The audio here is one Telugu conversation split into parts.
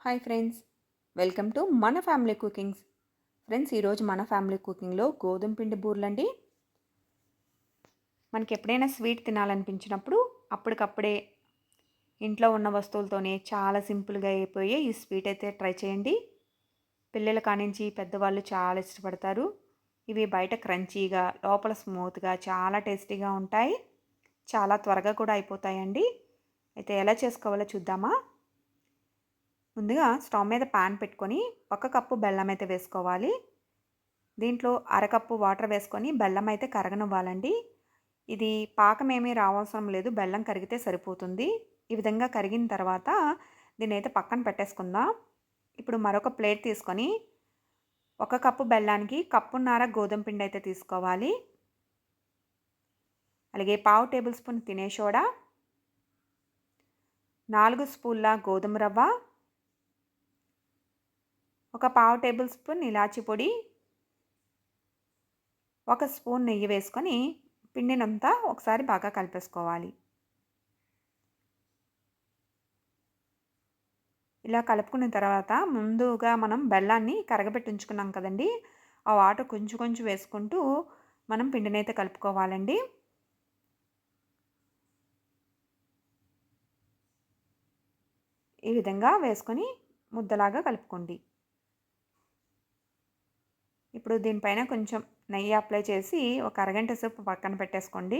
హాయ్ ఫ్రెండ్స్, వెల్కమ్ టు మన ఫ్యామిలీ కుకింగ్స్. ఫ్రెండ్స్, ఈరోజు మన ఫ్యామిలీ కుకింగ్లో గోధుమ పిండి బూర్లండి. మనకి ఎప్పుడైనా స్వీట్ తినాలనిపించినప్పుడు అప్పటికప్పుడే ఇంట్లో ఉన్న వస్తువులతోనే చాలా సింపుల్గా అయిపోయే ఈ స్వీట్ అయితే ట్రై చేయండి. పిల్లల కానించి పెద్దవాళ్ళు చాలా ఇష్టపడతారు. ఇవి బయట క్రంచీగా, లోపల స్మూత్గా, చాలా టేస్టీగా ఉంటాయి. చాలా త్వరగా కూడా అయిపోతాయండి. అయితే ఎలా చేసుకోవాలో చూద్దామా? ముందుగా స్టవ్ మీద పాన్ పెట్టుకొని 1 కప్పు బెల్లం అయితే వేసుకోవాలి. దీంట్లో అరకప్పు వాటర్ వేసుకొని బెల్లం అయితే కరగనివ్వాలండి. ఇది పాకం ఏమీ రావసరం లేదు, బెల్లం కరిగితే సరిపోతుంది. ఈ విధంగా కరిగిన తర్వాత దీన్నైతే పక్కన పెట్టేసుకుందాం. ఇప్పుడు మరొక ప్లేట్ తీసుకొని 1 కప్పు బెల్లానికి కప్పున్నర గోధుమ పిండి అయితే తీసుకోవాలి. అలాగే పావు టేబుల్ స్పూన్ తినే సోడా, 4 స్పూన్ల గోధుమ రవ్వ, ఒక పావు టేబుల్ స్పూన్ ఇలాచి పొడి, 1 స్పూన్ నెయ్యి వేసుకొని పిండినంతా ఒకసారి బాగా కలిపేసుకోవాలి. ఇలా కలుపుకున్న తర్వాత ముందుగా మనం బెల్లాన్ని కరగబెట్టి ఉంచుకున్నాం కదండి, ఆ వాటర్ కొంచెం కొంచెం వేసుకుంటూ మనం పిండినైతే కలుపుకోవాలండి. ఈ విధంగా వేసుకొని ముద్దలాగా కలుపుకోండి. ఇప్పుడు దీనిపైన కొంచెం నెయ్యి అప్లై చేసి ఒక అరగంట సేపు పక్కన పెట్టేసుకోండి.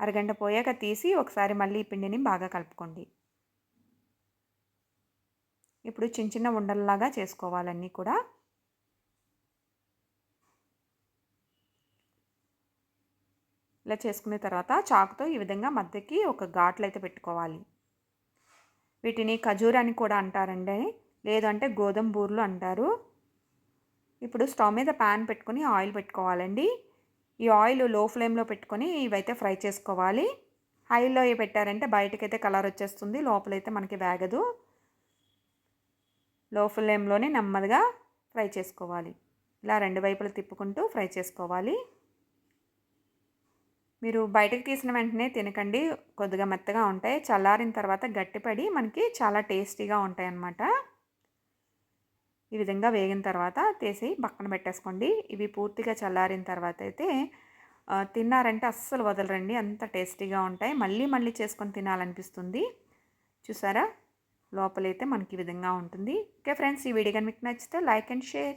అరగంట పోయాక తీసి ఒకసారి మళ్ళీ ఈ పిండిని బాగా కలుపుకోండి. ఇప్పుడు చిన్న చిన్న ఉండల్లాగా చేసుకోవాలన్నీ కూడా. ఇలా చేసుకున్న తర్వాత చాకుతో ఈ విధంగా మధ్యకి ఒక ఘాట్లు అయితే పెట్టుకోవాలి. వీటిని ఖజూర్ అని కూడా అంటారండి, లేదంటే గోధుమ బూర్లు అంటారు. ఇప్పుడు స్టవ్ మీద ప్యాన్ పెట్టుకొని ఆయిల్ పెట్టుకోవాలండి. ఈ ఆయిల్ లో ఫ్లేమ్లో పెట్టుకొని ఇవైతే ఫ్రై చేసుకోవాలి. హైలో పెట్టారంటే బయటకైతే కలర్ వచ్చేస్తుంది, లోపలైతే మనకి వేగదు. లో ఫ్లేమ్లోనే నెమ్మదిగా ఫ్రై చేసుకోవాలి. ఇలా రెండు వైపులు తిప్పుకుంటూ ఫ్రై చేసుకోవాలి. మీరు బయటకు తీసిన వెంటనే తినకండి, కొద్దిగా మెత్తగా ఉంటాయి. చల్లారిన తర్వాత గట్టిపడి మనకి చాలా టేస్టీగా ఉంటాయి అన్నమాట. ఈ విధంగా వేగిన తర్వాత తీసి పక్కన పెట్టేసుకోండి. ఇవి పూర్తిగా చల్లారిన తర్వాత అయితే తిన్నారంటే అస్సలు వదలరండి, అంత టేస్టీగా ఉంటాయి. మళ్ళీ మళ్ళీ చేసుకొని తినాలనిపిస్తుంది. చూసారా, లోపలైతే మనకి ఈ విధంగా ఉంటుంది. ఓకే ఫ్రెండ్స్, ఈ వీడియో కనుక మీకు నచ్చితే లైక్ అండ్ షేర్.